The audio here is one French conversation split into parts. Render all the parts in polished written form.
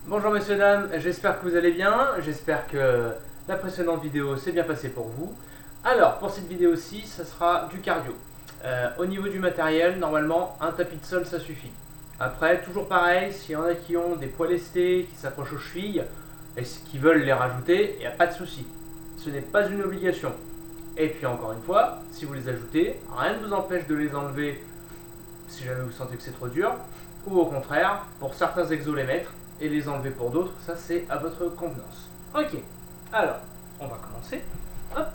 Bonjour messieurs dames, j'espère que vous allez bien, j'espère que la précédente vidéo s'est bien passée pour vous. Alors pour cette vidéo-ci, ça sera du cardio. Au niveau du matériel, normalement un tapis de sol ça suffit. Après, toujours pareil, s'il y en a qui ont des poids lestés, qui s'accrochent aux chevilles, et qui veulent les rajouter, il n'y a pas de souci. Ce n'est pas une obligation. Et puis encore une fois, si vous les ajoutez, rien ne vous empêche de les enlever si jamais vous sentez que c'est trop dur, ou au contraire, pour certains exos les mettre et les enlever pour d'autres, ça c'est à votre convenance. Ok, alors, on va commencer. Hop,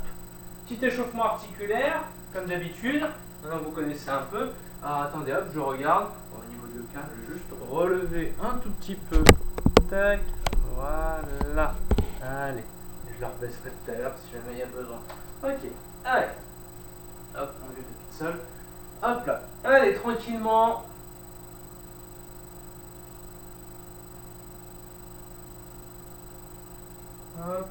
petit échauffement articulaire, comme d'habitude. Maintenant vous connaissez un peu. Alors attendez, hop, je regarde. Au niveau de cas, je vais juste relever un tout petit peu. Tac, voilà. Allez, je la rebaisserai tout à l'heure si jamais il y a besoin. Ok, allez. Hop, on met le tapis de sol. Hop là, allez, tranquillement. Hop.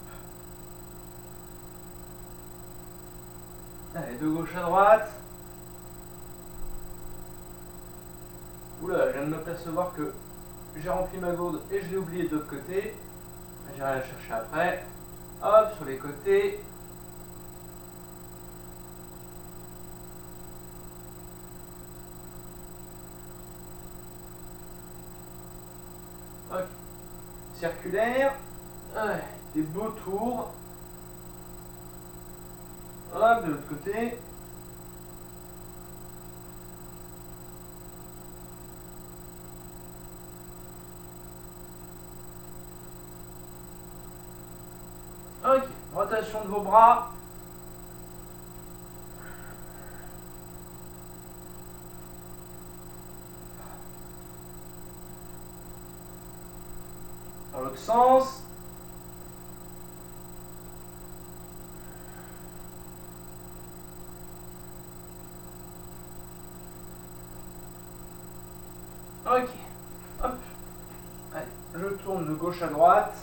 Allez, de gauche à droite. Oula, je viens de m'apercevoir que j'ai rempli ma gourde et je l'ai oublié de l'autre côté. J'irai la chercher après. Hop, sur les côtés. Ok. Circulaire. Ouais, des beaux tours. Hop, de l'autre côté. Ok, rotation de vos bras. Dans l'autre sens. Ok, hop. Allez, je tourne de gauche à droite.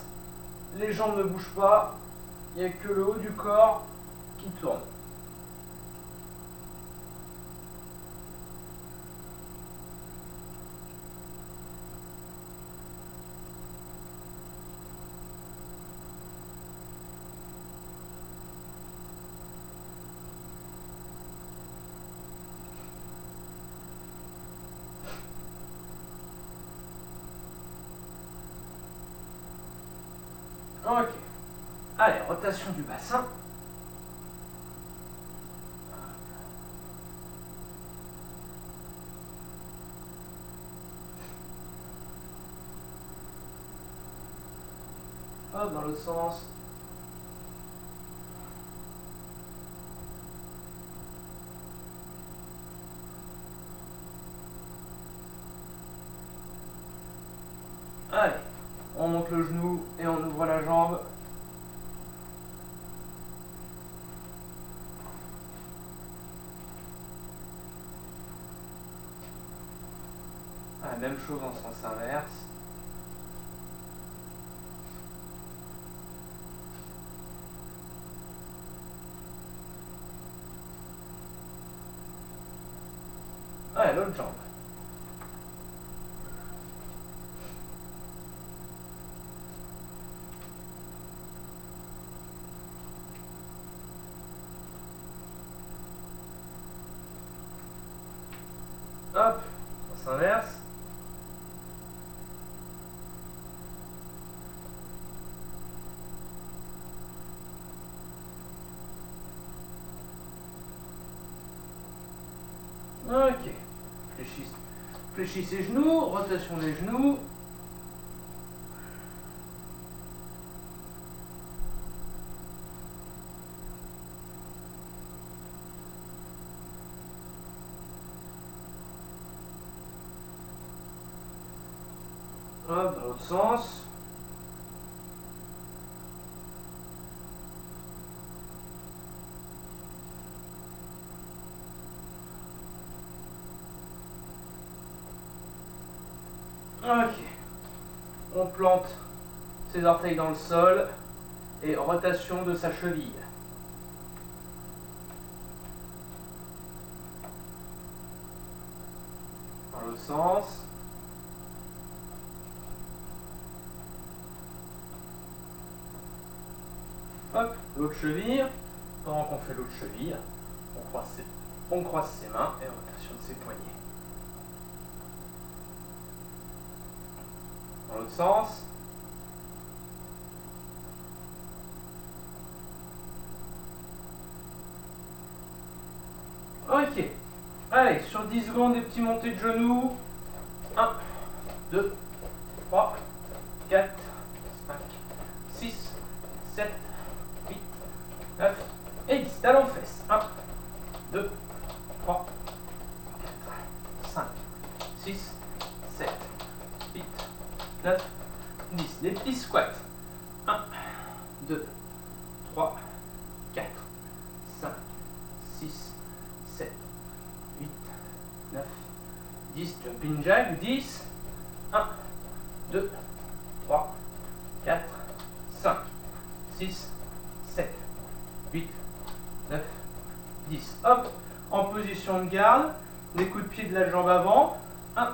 Les jambes ne bougent pas. Il n'y a que le haut du corps qui tourne. Ok. Allez, rotation du bassin. Hop, dans l'autre sens. Allez, on monte le genou et on ouvre la jambe. Ah, même chose en sens inverse. Allez, l'autre jambe. Hop, sens inverse. Ok. Fléchissez genoux, rotation des genoux. Hop, dans l'autre sens. Ok. On plante ses orteils dans le sol et rotation de sa cheville. Dans l'autre sens. Hop, l'autre cheville. Pendant qu'on fait l'autre cheville, on croise ses mains et rotation de ses poignets. Dans l'autre sens. Ok. Allez, sur 10 secondes, des petits montées de genoux. 1, 2, 3, 4, 5, 6, 7, 8, 9 et 10. Talons fesses. 1, 2, 3, 4, 5, 6, 7, 8, 9, 10. Des petits squats. 1, 2, 3, 4, 5, 6, 7, 8, 9, 10. Jumping jack. 10. 1, 2, 3, 4, 5, 6, 7, 8, 9, 10. Hop, en position de garde, des coups de pied de la jambe avant. 1,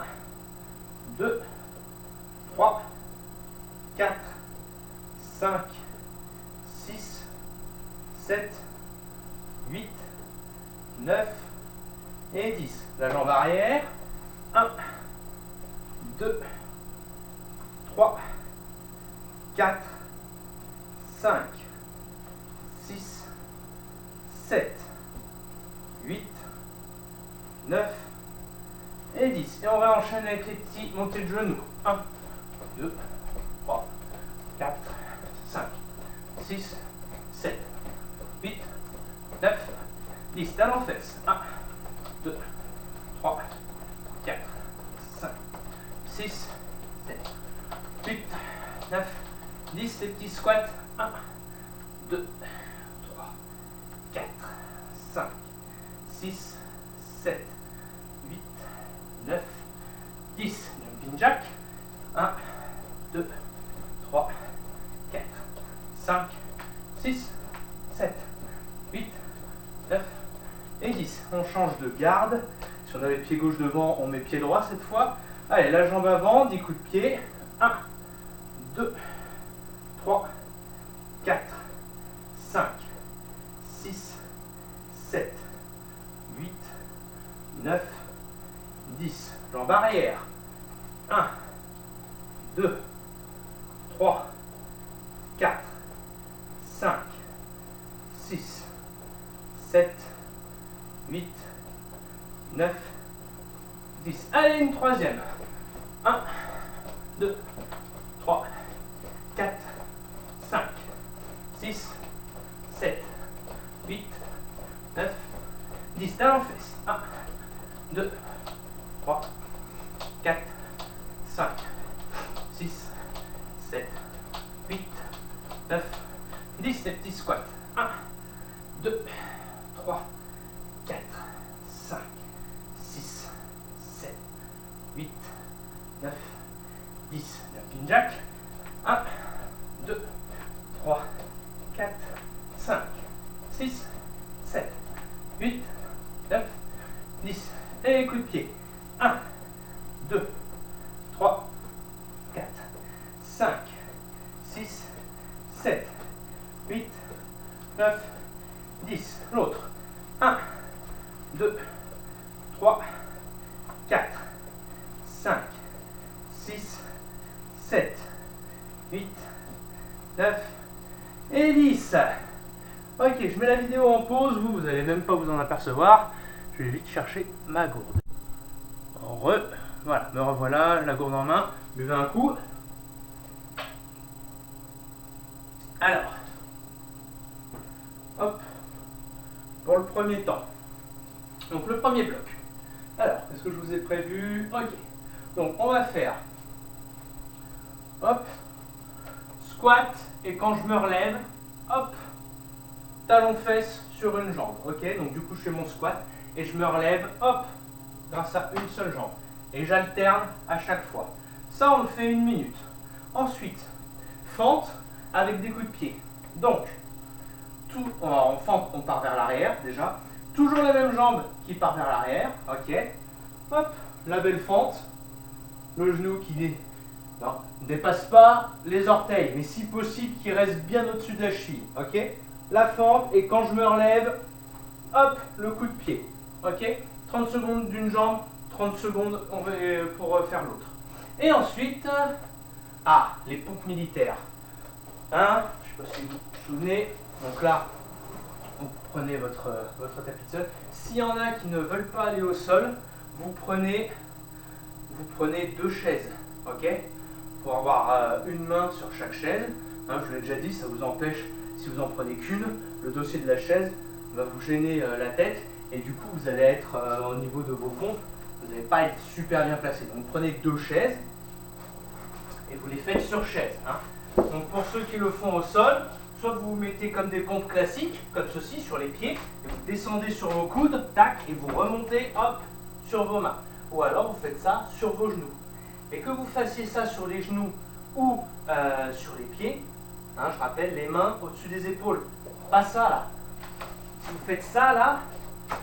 2, 3, 4, 5, 6, 7, 8, 9 et 10. La jambe arrière. 1, 2, 3, 4, 5, 6, 7, 8, 9 et 10. Et on va enchaîner avec les petits montées de genoux. 1, 2, 3, 4, 5, 6, 7, 8, 9, 10. Talons fesses. 1, 2, 3, 4, 5, 6, 7, 8, 9, 10. Les petits squats. 1, 2, 3, 4, 5, 6, 7, 8, 9, 10. Jumping jack. 1, 2, 3, 4, 5, 6, 7, 8, 9 et 10. On change de garde. Si on avait pied gauche devant, on met pied droit cette fois. Allez, la jambe avant, 10 coups de pied. 1, 2, 3, 4, 5, 6, 7, 8, 9, 10. Jambe arrière. 1, 2, 3, 4, 5, 6, 7, 8, 9, 10. Allez, une troisième. 1, 2, 3, 4, 5, 6, 7, 8, 9, 10. Talons fesses. 1, 2, 3, 4, 5, 6, 7, 8, 9, 10. Les petits squats. 1, 2, 3, 4, 5, 6, 7, 8, 9, 10. Jumping jack. 1, 2, 3, 4, 5, 6, 7, 8, 9, 10. Et les coups de pied. 1, 2, 3, 4, 5, 6, 7, 8, 9, 10. L'autre. 1, 2, 3, 4, 5, 6, 7, 8, 9 et 10. Ok, je mets la vidéo en pause, vous allez même pas vous en apercevoir. Je vais vite chercher ma gourde. Voilà, me revoilà, la gourde en main. Buvez un coup. Alors, hop, pour le premier temps. Donc le premier bloc. Alors, est-ce que je vous ai prévu? Ok. Donc on va faire, hop, squat, et quand je me relève, hop, talon fesses sur une jambe. Ok, donc du coup je fais mon squat et je me relève, hop, grâce à une seule jambe. Et j'alterne à chaque fois. Ça, on le fait 1 minute. Ensuite, fente avec des coups de pied. Donc, en fente, on part vers l'arrière déjà. Toujours la même jambe qui part vers l'arrière. Ok. Hop, la belle fente. Le genou qui Non, ne dépasse pas les orteils, mais si possible qu'il reste bien au-dessus de la cheville. Ok? La fente, et quand je me relève, hop, le coup de pied. Ok? 30 secondes d'une jambe, 30 secondes pour faire l'autre. Et ensuite, les pompes militaires. Hein? Je ne sais pas si vous vous souvenez. Donc là, vous prenez votre tapis de sol. S'il y en a qui ne veulent pas aller au sol, vous prenez 2 chaises. Ok? Pour avoir une main sur chaque chaise. Hein, je vous l'ai déjà dit, ça vous empêche, si vous en prenez qu'une, le dossier de la chaise va vous gêner la tête et du coup vous allez être au niveau de vos pompes, vous n'allez pas être super bien placé. Donc prenez 2 chaises et vous les faites sur chaise. Hein. Donc pour ceux qui le font au sol, soit vous vous mettez comme des pompes classiques, comme ceci, sur les pieds, et vous descendez sur vos coudes, tac, et vous remontez, hop, sur vos mains. Ou alors vous faites ça sur vos genoux. Et que vous fassiez ça sur les genoux ou sur les pieds, hein, je rappelle, les mains au-dessus des épaules. Pas ça là. Si vous faites ça là,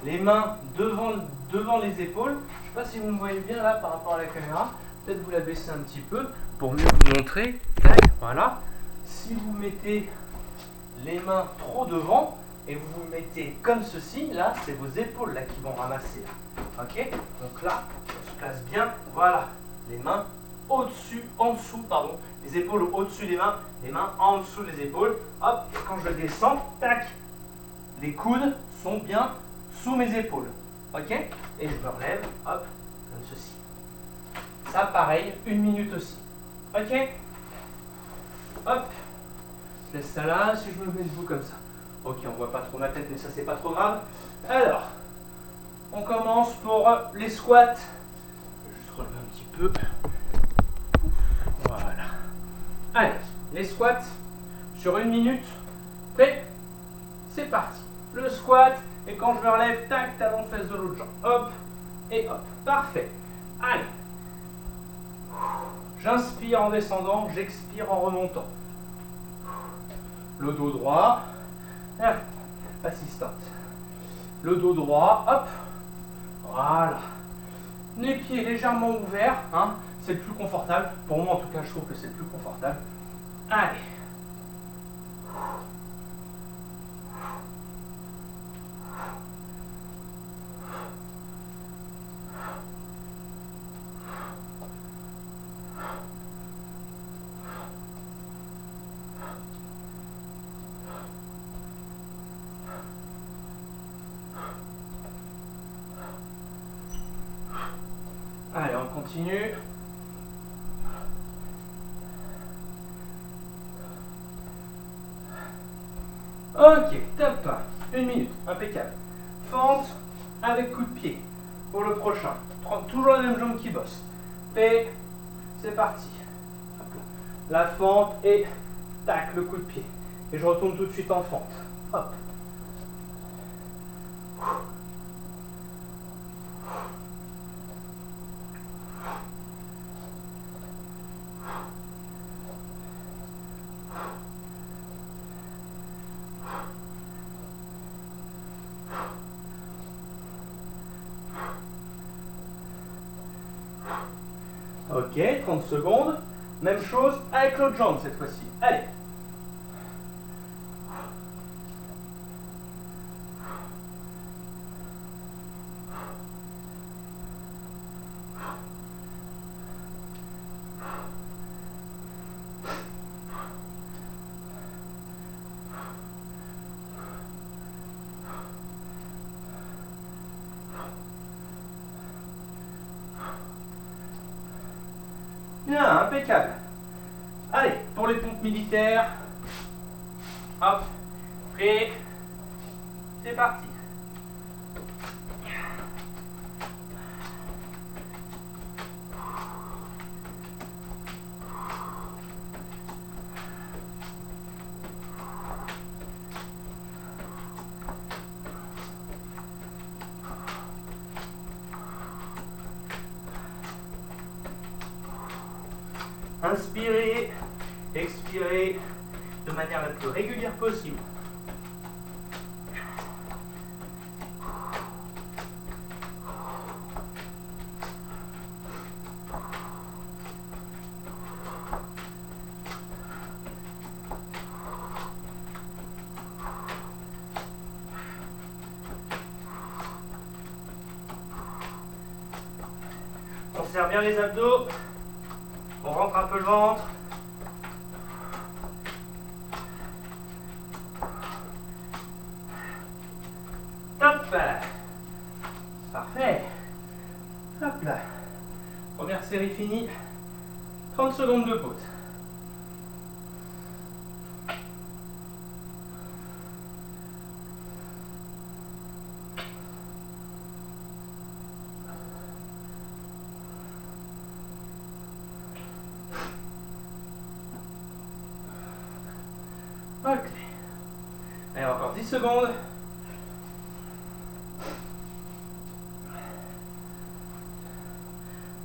les mains devant les épaules, je ne sais pas si vous me voyez bien là par rapport à la caméra, peut-être vous la baissez un petit peu pour mieux vous montrer. Tac, voilà. Si vous mettez les mains trop devant et vous vous mettez comme ceci, là, c'est vos épaules là qui vont ramasser. Là. Ok? Donc là, on se place bien, voilà. Les mains au-dessus, en dessous, pardon, les épaules au-dessus des mains, les mains en dessous des épaules. Hop, et quand je descends, tac, les coudes sont bien sous mes épaules. Ok? Et je me relève, hop, comme ceci. Ça, pareil, 1 minute aussi. Ok? Hop, je laisse ça là, si je me mets debout comme ça. Ok, on voit pas trop ma tête, mais ça, c'est pas trop grave. Alors, on commence pour les squats. Je vais juste relever un petit peu. Voilà. Allez, les squats sur 1 minute. Prêt? C'est parti. Le squat, et quand je me relève, tac, talon fesse de l'autre jambe. Hop, et hop. Parfait. Allez. J'inspire en descendant, j'expire en remontant. Le dos droit. Assistante. Le dos droit, hop. Voilà. Les pieds légèrement ouverts, hein, c'est le plus confortable. Pour moi, en tout cas, je trouve que c'est le plus confortable. Allez. Allez, on continue. Ok, top. 1 minute, impeccable. Fente avec coup de pied pour le prochain. Toujours la même jambe qui bosse. Et c'est parti. La fente et tac, le coup de pied. Et je retourne tout de suite en fente. Hop. Ok, 30 secondes. Même chose avec l'autre jambe cette fois-ci. Allez. Bien, impeccable. Allez, pour les pompes militaires. Hop, prêt. C'est parti. Inspirez, expirez de manière la plus régulière possible. serre bien les abdos. On rentre un peu le ventre. Top. Parfait. Hop là. Première série finie. 30 secondes de pause. Ok. Allez, encore 10 secondes.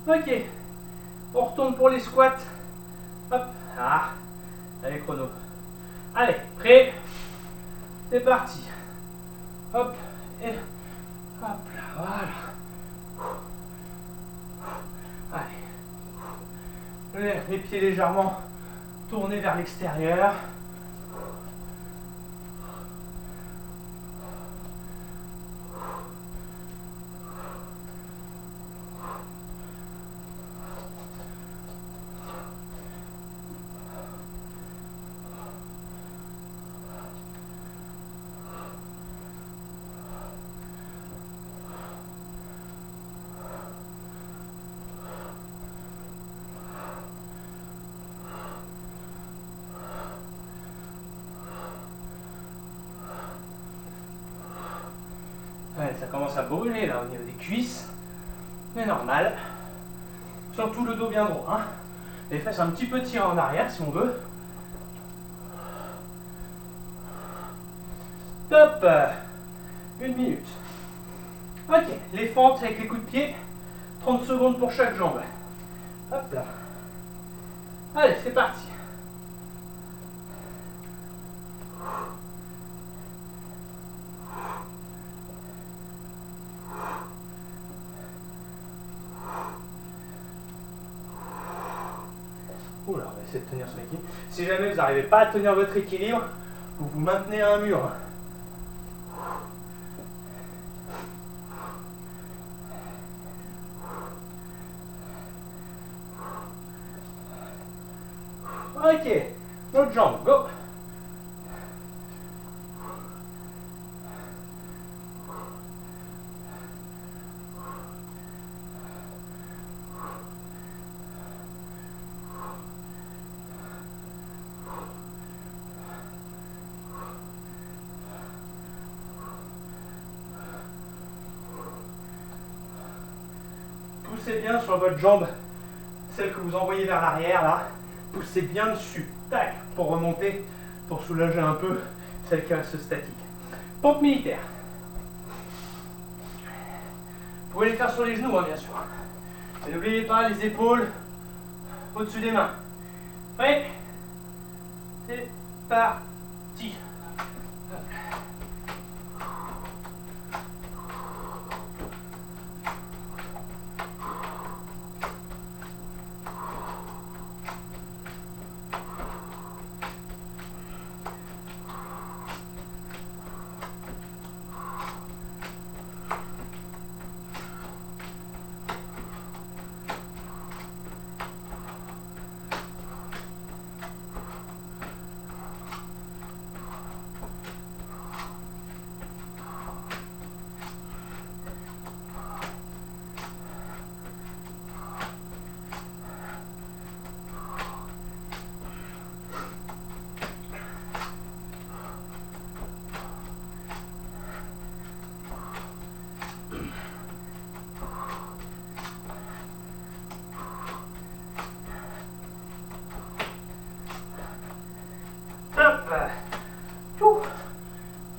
Ok. On retourne pour les squats. Hop. Ah. Allez, chrono. Allez, prêt. C'est parti. Hop. Et hop là. Voilà. Allez. Les pieds légèrement tournés vers l'extérieur. Ouais, ça commence à brûler là au niveau des cuisses, mais normal. Surtout le dos bien droit. Hein. Les fesses un petit peu tirées en arrière si on veut. Top. 1 minute. Ok, les fentes avec les coups de pied. 30 secondes pour chaque jambe. Hop là. Allez, c'est parti. Oula, on va essayer de tenir son équilibre. Si jamais vous n'arrivez pas à tenir votre équilibre, vous vous maintenez à un mur. Hein. Ok, l'autre jambe, go. Poussez bien sur votre jambe, celle que vous envoyez vers l'arrière là. Poussez bien dessus, tac, pour remonter, pour soulager un peu celle qui reste statique. Pompe militaire. Vous pouvez les faire sur les genoux, hein, bien sûr. Et n'oubliez pas les épaules au-dessus des mains. Prêt? C'est parti.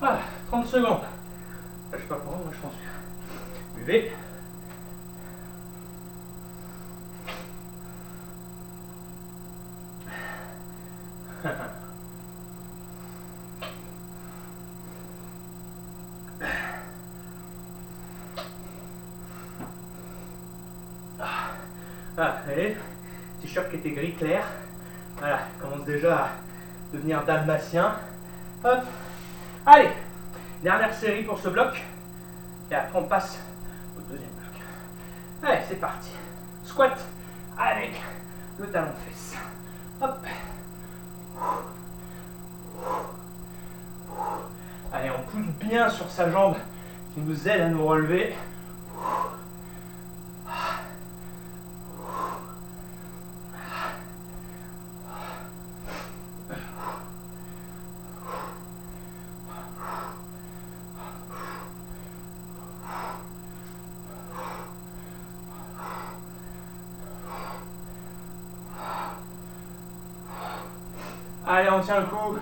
Ah, 30 secondes. Je sais pas pour moi je pense que... Buvez. Ah, allez, t-shirt qui était gris clair. Voilà, commence déjà à devenir dalmatien. Hop. Allez, dernière série pour ce bloc. Et après on passe au deuxième bloc. Allez, c'est parti. squat avec le talon de fesse. Hop. Allez, on pousse bien sur sa jambe qui nous aide à nous relever. Allez, on tient le coup.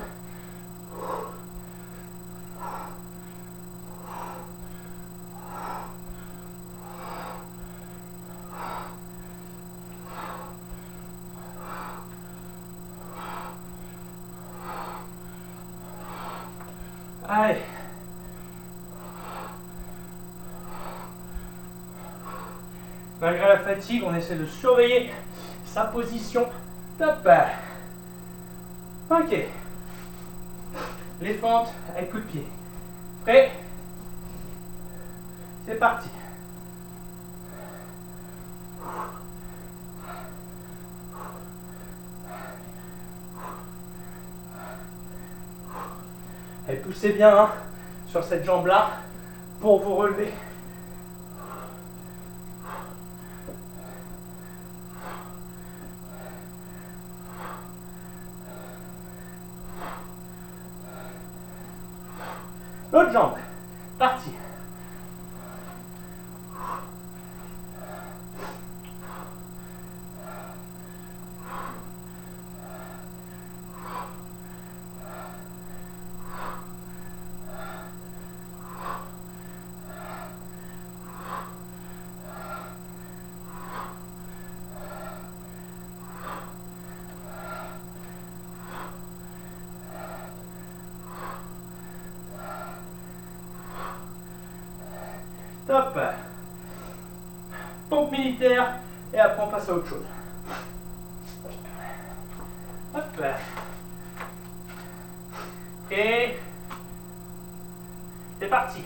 Allez. Malgré la fatigue, on essaie de surveiller sa position. Top. Ok. Les fentes avec coup de pied. Prêt? C'est parti. Et poussez bien hein, sur cette jambe-là pour vous relever. L'autre jambe, parti. Top. Pompe militaire et après on passe à autre chose. Hop. Et c'est parti.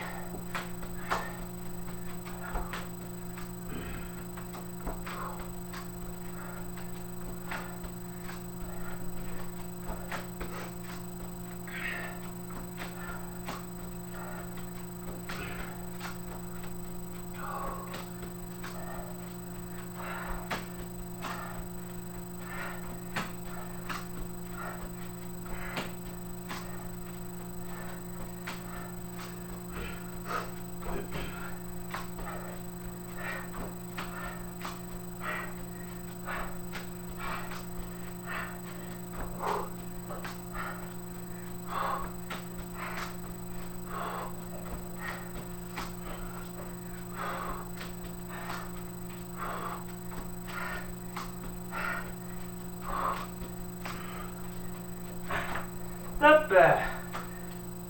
Hop.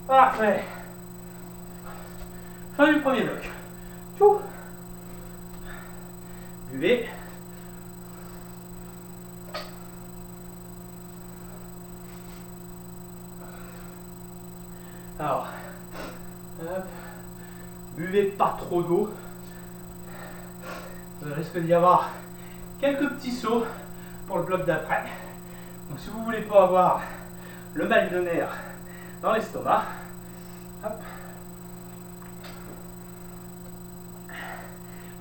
Parfait. Fin du premier bloc. Tchou. Buvez. Alors, hop. Buvez pas trop d'eau. Il risque d'y avoir quelques petits sauts pour le bloc d'après. Donc si vous voulez pas avoir le mal de nerf dans l'estomac, hop,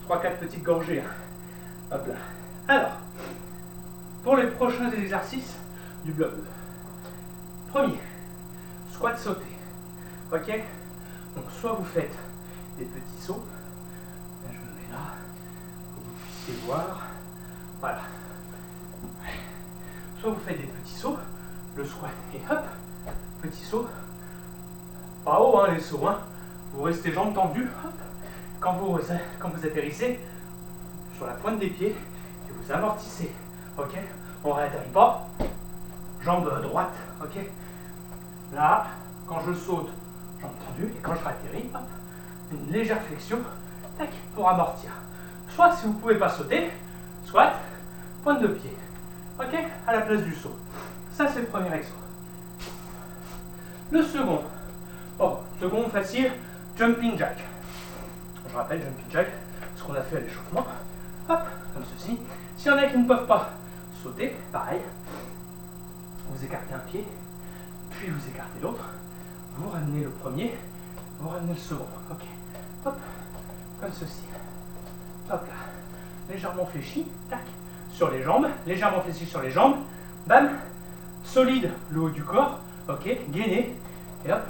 3-4 petites gorgées, hop là. Alors, pour les prochains exercices du bloc 2, premier, squat sauté, ok, donc soit vous faites des petits sauts, là, je me mets là, pour que vous puissiez voir, voilà, soit vous faites des petits sauts, le squat et hop, petit saut, pas haut hein, les sauts, hein. Vous restez jambes tendues, hop. Quand vous atterrissez sur la pointe des pieds, et vous amortissez, ok, on ne réatterrit pas, jambe droite, ok, là, quand je saute, jambe tendue, et quand je réatterris, hop, une légère flexion, tac, pour amortir. Soit si vous ne pouvez pas sauter, soit pointe de pied, ok, à la place du saut. Ça, c'est le premier exo. Le second, second facile, jumping jack. Je rappelle, jumping jack, ce qu'on a fait à l'échauffement. Hop, comme ceci. S'il y en a qui ne peuvent pas sauter, pareil, vous écartez un pied, puis vous écartez l'autre, vous ramenez le premier, vous ramenez le second. Ok, hop, comme ceci. Hop là, légèrement fléchi, tac, sur les jambes, légèrement fléchi sur les jambes, bam, solide le haut du corps, ok, gainé, et hop,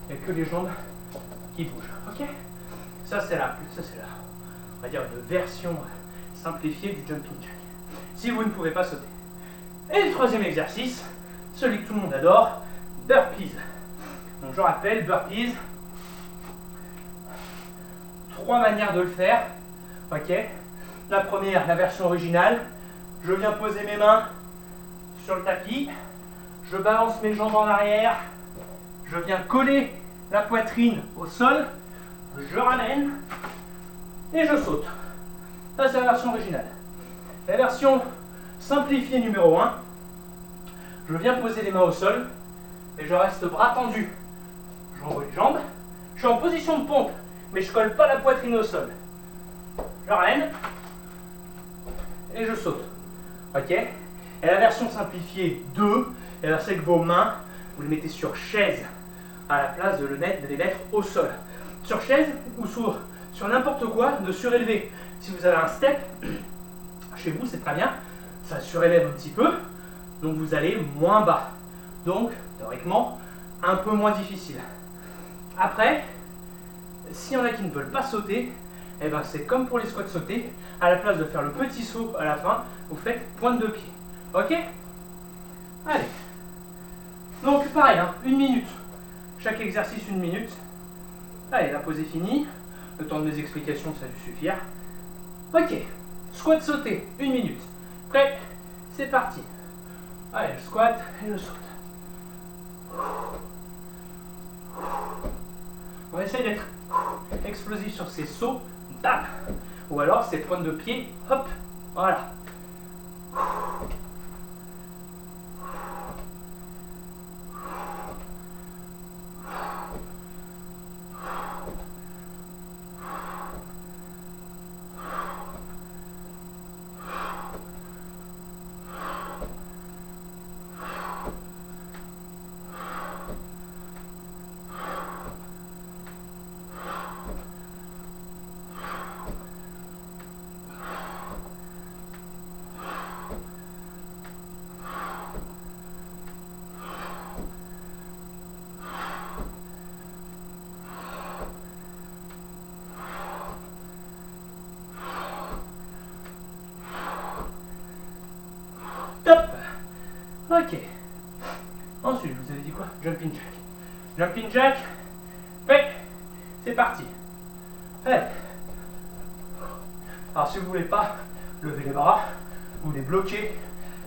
il n'y a que les jambes qui bougent, ok. Ça c'est là, on va dire une version simplifiée du jumping jack. Si vous ne pouvez pas sauter. Et le troisième exercice, celui que tout le monde adore, burpees. Donc je rappelle, burpees, 3 manières de le faire, ok. La première, la version originale, je viens poser mes mains sur le tapis, je balance mes jambes en arrière, je viens coller la poitrine au sol, je ramène et je saute. Ça c'est la version originale. La version simplifiée numéro 1, je viens poser les mains au sol et je reste bras tendus. J'ouvre les jambes, je suis en position de pompe, mais je ne colle pas la poitrine au sol. Je ramène et je saute. Ok. Et la version simplifiée 2, et là c'est que vos mains, vous les mettez sur chaise à la place de les mettre au sol. Sur chaise ou sur n'importe quoi, de surélever. Si vous avez un step, chez vous c'est très bien, ça surélève un petit peu, donc vous allez moins bas. Donc, théoriquement, un peu moins difficile. Après, s'il y en a qui ne veulent pas sauter, eh ben c'est comme pour les squats sautés, à la place de faire le petit saut à la fin, vous faites pointe de pied. Ok? Allez. Donc pareil, hein, 1 minute. Chaque exercice 1 minute. Allez, la pause est finie. Le temps de mes explications, ça a dû suffire. Ok. Squat sauté, 1 minute. Prêt? C'est parti. Allez, je squatte et je saute. On va essayer d'être explosif sur ces sauts. Bam! Ou alors ces pointes de pied. Hop! Voilà. Top! Ok. Ensuite, vous avez dit quoi? Jumping jack. Jumping jack. Prêt? C'est parti. Allez. Alors si vous ne voulez pas lever les bras, vous les bloquez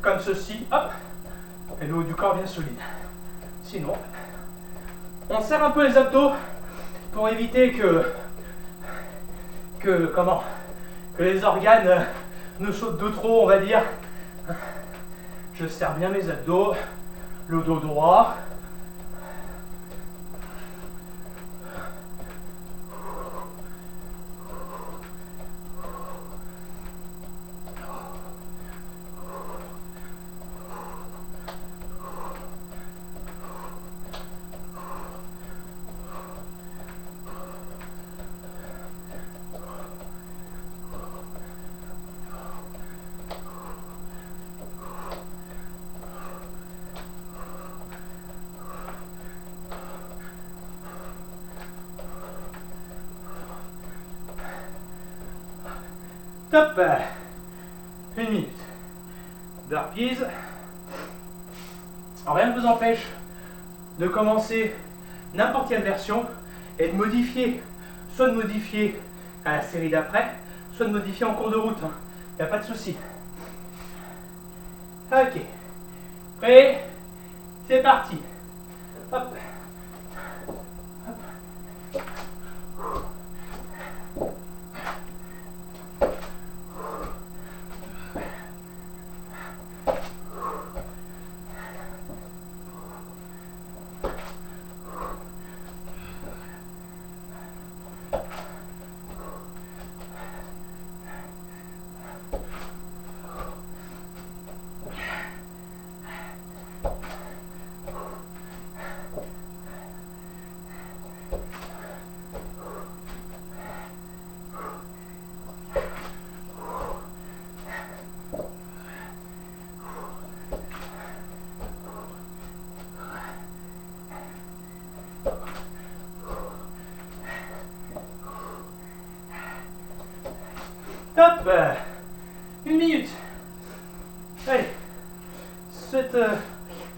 comme ceci. Hop. Et le haut du corps bien solide. Sinon, on serre un peu les abdos pour éviter que les organes ne sautent de trop, on va dire. Je serre bien mes abdos, le dos droit. Top! 1 minute. Burpees. Alors rien ne vous empêche de commencer n'importe quelle version et de modifier, soit de modifier à la série d'après, soit de modifier en cours de route. Il n'y a pas de souci. Ok. Prêt? C'est parti. Hop.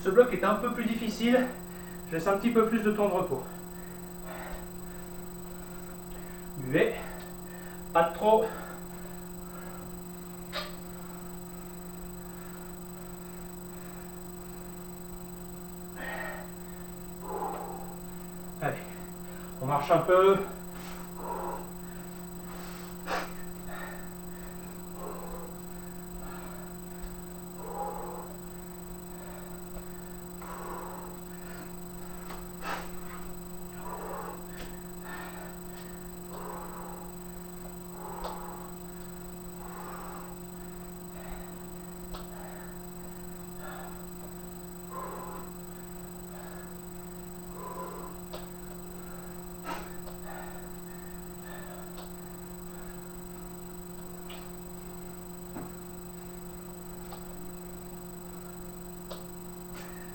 ce bloc est un peu plus difficile. Je laisse un petit peu plus de temps de repos. Buvez. Pas de trop. Allez, on marche un peu.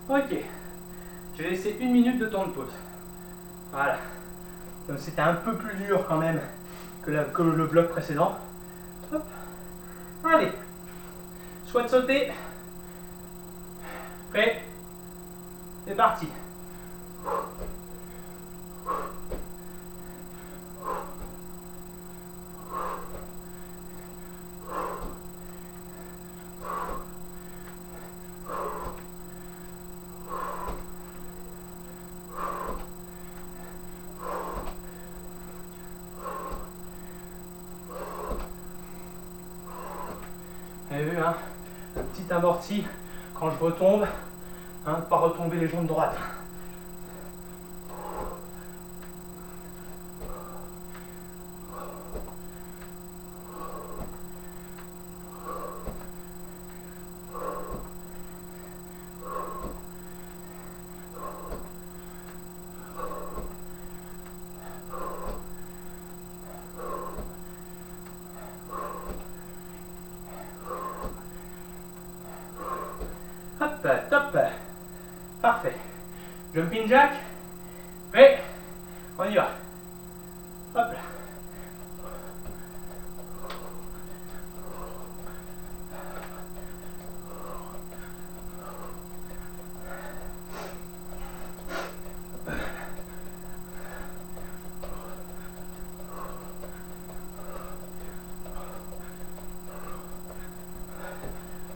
Ok, j'ai laissé 1 minute de temps de pause. Voilà. Donc c'était un peu plus dur quand même que le bloc précédent. Hop. Allez, soit de sauter. Prêt. C'est parti. Vous avez vu, hein, un petit amorti quand je retombe, hein, pas retomber les jambes droites. Hop, top, parfait. Jumping jack, prêt, on y va. Hop là.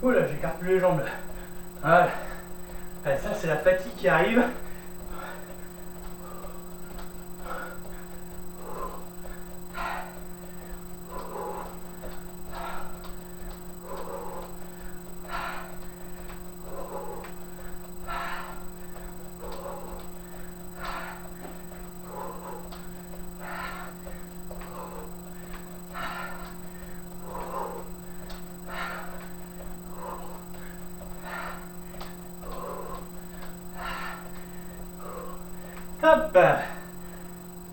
Oula, j'écarte plus les jambes là. Voilà. Ben, ça, c'est la fatigue qui arrive. Hop,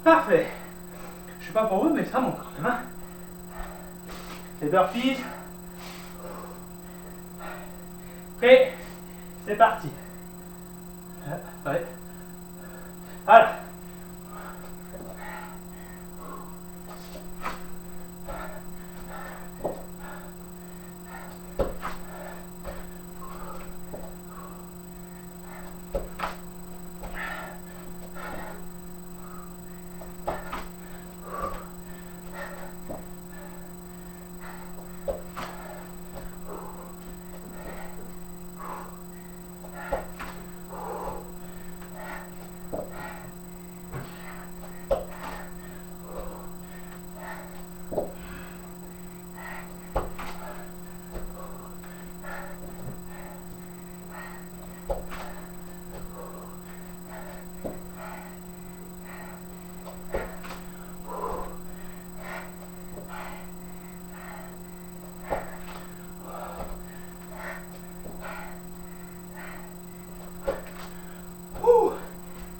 parfait. Je sais pas pour vous, mais ça monte quand même. Hein. Les burpees. Prêt, c'est parti. Ouais. Voilà.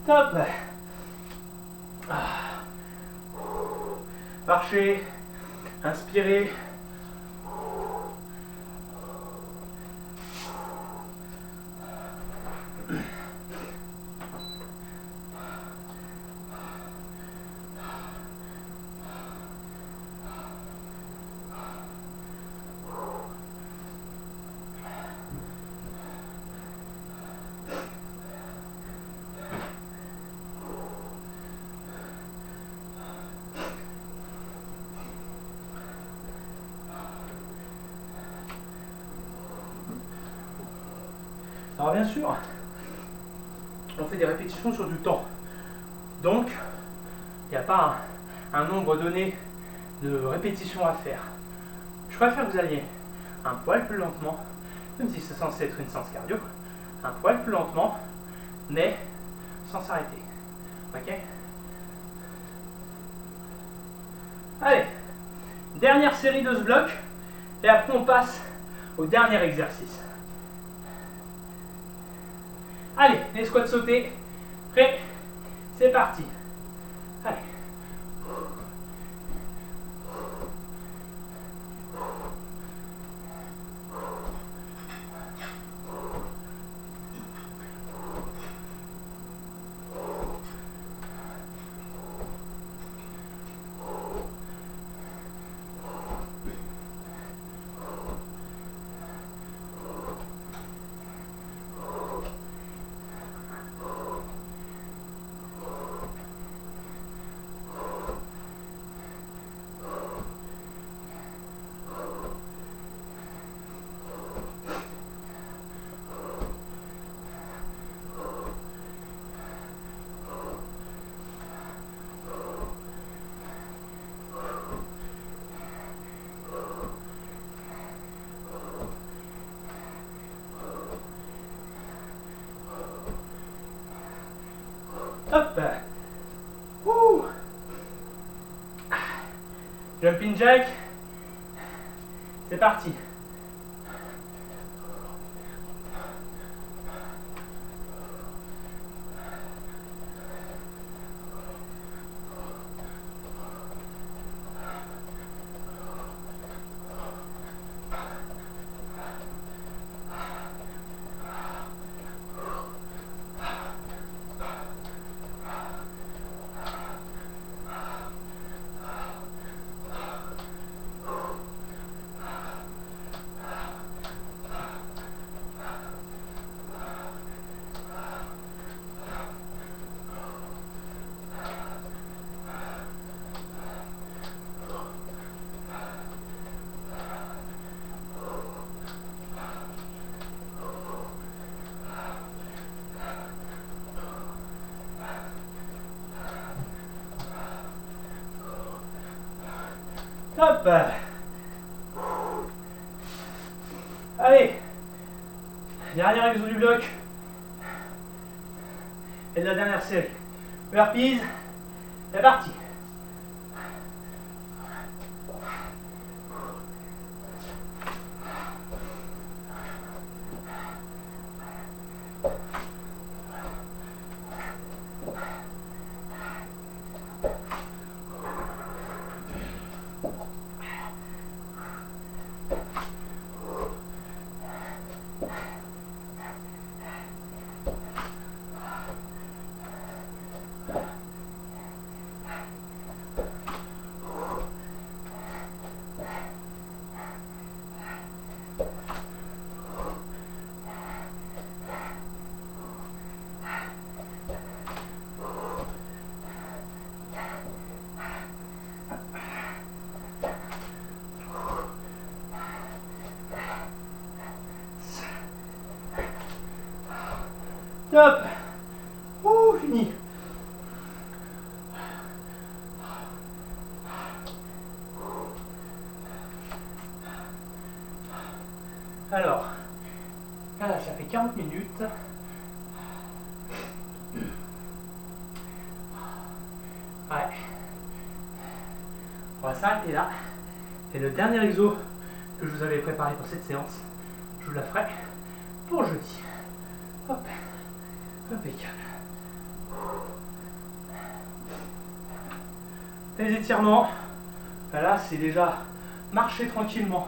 Top. Marchez, inspirez. Alors bien sûr, on fait des répétitions sur du temps. Donc, il n'y a pas un nombre donné de répétitions à faire. Je préfère que vous alliez un poil plus lentement, même si c'est censé être une séance cardio, un poil plus lentement, mais sans s'arrêter. Ok? Allez, dernière série de ce bloc, et après on passe au dernier exercice. Allez, les squats sautés, prêt, c'est parti. Allez. Hop. Ouh. Jumping jack. C'est parti. Hop. Allez. Dernier exo du bloc. Et de la dernière série. Burpees. C'est parti. Top. Ouh, fini. Alors, là, ça fait 40 minutes. Ouais. On va s'arrêter là. C'est le dernier exo que je vous avais préparé pour cette séance. Je vous la ferai pour jeudi. Hop. Impeccable. Les étirements. Là, c'est déjà marcher tranquillement.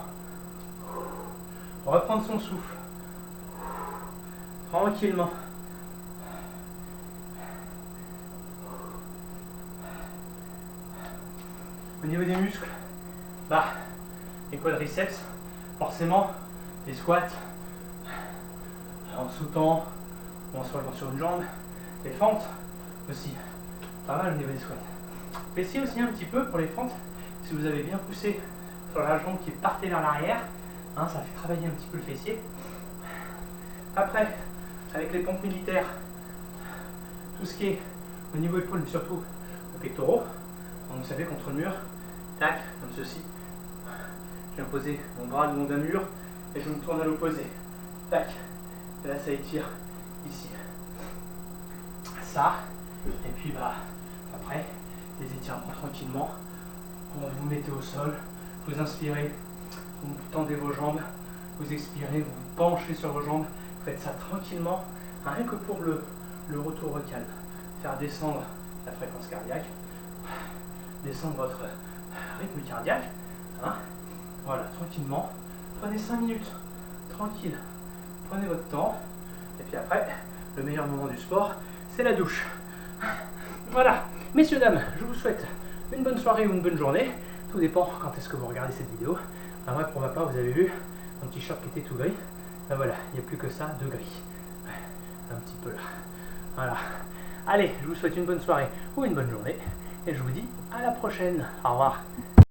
Reprendre son souffle. Tranquillement. Au niveau des muscles, bah, les quadriceps, forcément, les squats, en sautant, ou en se relevant sur une jambe, les fentes aussi, pas mal au niveau des squats. Fessiers aussi un petit peu pour les fentes, si vous avez bien poussé sur la jambe qui partait vers l'arrière, hein, ça fait travailler un petit peu le fessier. Après, avec les pompes militaires, tout ce qui est au niveau épaule, mais surtout aux pectoraux. Donc vous savez, contre le mur, tac, comme ceci. Je viens poser mon bras le long d'un mur et je me tourne à l'opposé. Tac. Et là, ça étire ici. Ça. Et puis, après, les étirements tranquillement. Vous vous mettez au sol, vous inspirez, vous tendez vos jambes, vous expirez, vous vous penchez sur vos jambes. Faites ça tranquillement, rien que pour le retour au calme. Faire descendre la fréquence cardiaque, descendre votre rythme cardiaque. Voilà, tranquillement. Prenez 5 minutes, tranquille. Prenez votre temps. Et puis après, le meilleur moment du sport, c'est la douche. Voilà, messieurs, dames, je vous souhaite une bonne soirée ou une bonne journée. Tout dépend quand est-ce que vous regardez cette vidéo. Moi, pour ma part, vous avez vu mon t-shirt qui était tout gris. Voilà, il n'y a plus que ça de gris. Un petit peu là. Voilà. Allez, je vous souhaite une bonne soirée ou une bonne journée. Et je vous dis à la prochaine. Au revoir.